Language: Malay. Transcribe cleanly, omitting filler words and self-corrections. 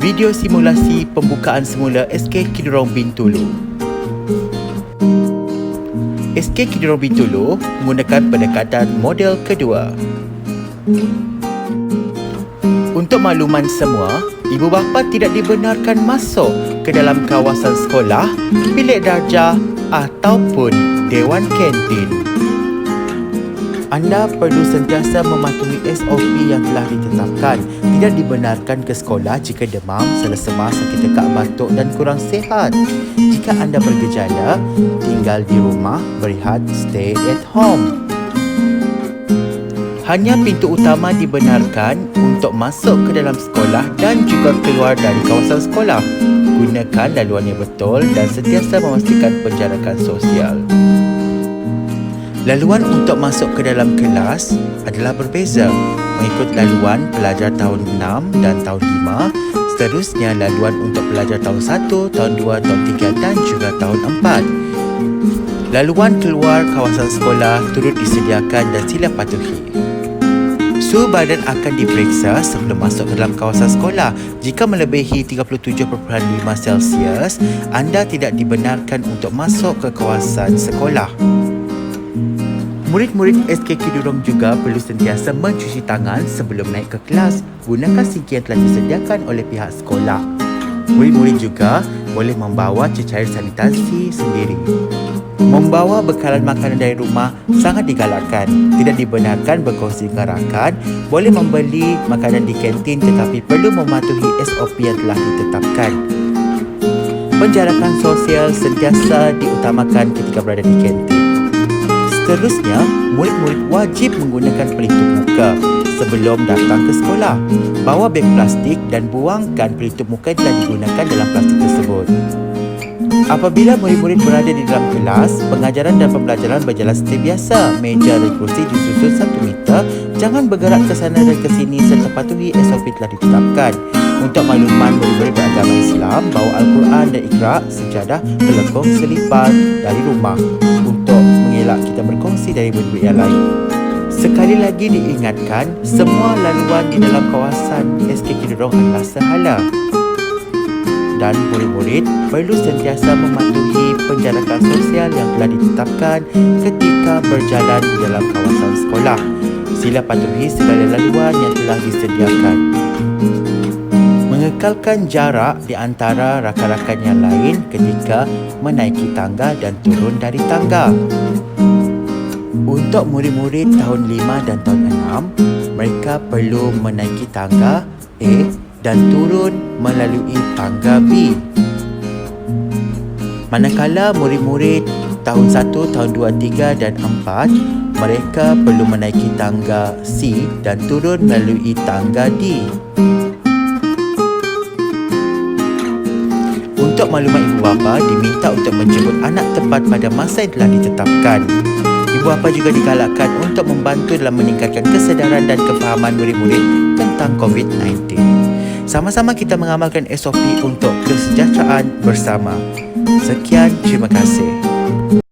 Video simulasi pembukaan semula SK Kidurong Bintulu. SK Kidurong Bintulu menggunakan pendekatan model kedua. Untuk makluman semua, ibu bapa tidak dibenarkan masuk ke dalam kawasan sekolah, bilik darjah ataupun dewan kantin. Anda perlu sentiasa mematuhi SOP yang telah ditetapkan. Tidak dibenarkan ke sekolah jika demam, selesema, sakit tekak, batuk dan kurang sihat. Jika anda bergejala, tinggal di rumah, berehat, stay at home. Hanya pintu utama dibenarkan untuk masuk ke dalam sekolah dan juga keluar dari kawasan sekolah. Gunakan laluan yang betul dan sentiasa memastikan penjarakan sosial. Laluan untuk masuk ke dalam kelas adalah berbeza mengikut laluan pelajar tahun 6 dan tahun 5. Seterusnya laluan untuk pelajar tahun 1, tahun 2, tahun 3 dan juga tahun 4. Laluan keluar kawasan sekolah turut disediakan dan sila patuhi. Suhu badan akan diperiksa sebelum masuk ke dalam kawasan sekolah. Jika melebihi 37.5 Celsius, anda tidak dibenarkan untuk masuk ke kawasan sekolah. Murid-murid SK Kidurong juga perlu sentiasa mencuci tangan sebelum naik ke kelas. Gunakan sinki yang telah disediakan oleh pihak sekolah. Murid-murid juga boleh membawa cecair sanitasi sendiri. Membawa bekalan makanan dari rumah sangat digalakkan. Tidak dibenarkan berkongsi dengan rakan. Boleh membeli makanan di kantin tetapi perlu mematuhi SOP yang telah ditetapkan. Penjarakan sosial sentiasa diutamakan ketika berada di kantin. Seterusnya, murid-murid wajib menggunakan pelitup muka sebelum datang ke sekolah. Bawa beg plastik dan buangkan pelitup muka yang telah digunakan dalam plastik tersebut. Apabila murid-murid berada di dalam kelas, pengajaran dan pembelajaran berjalan seperti biasa. Meja dan kursi disusun 1 meter. Jangan bergerak ke sana dan ke sini serta patuhi SOP telah ditetapkan. Untuk makluman murid-murid beragama Islam, bawa Al-Quran dan Iqra, sejadah, telekong, selipar dari rumah untuk mengelak kita berkongsi dari murid-murid yang lain. Sekali lagi diingatkan, semua laluan di dalam kawasan SK Kidurong adalah sehala. Dan murid-murid perlu sentiasa mematuhi penjarakan sosial yang telah ditetapkan ketika berjalan di dalam kawasan sekolah. Sila patuhi segala laluan yang telah disediakan. Mengekalkan jarak di antara rakan-rakan yang lain ketika menaiki tangga dan turun dari tangga. Untuk murid-murid tahun 5 dan tahun 6, mereka perlu menaiki tangga A dan turun melalui tangga B. Manakala murid-murid tahun 1, tahun 2, 3 dan 4, mereka perlu menaiki tangga C dan turun melalui tangga D. Untuk maklumat ibu bapa, diminta untuk menjemput anak tepat pada masa yang telah ditetapkan. Ibu bapa juga digalakkan untuk membantu dalam meningkatkan kesedaran dan kefahaman murid-murid tentang COVID-19. Sama-sama kita mengamalkan SOP untuk kesejahteraan bersama. Sekian, terima kasih.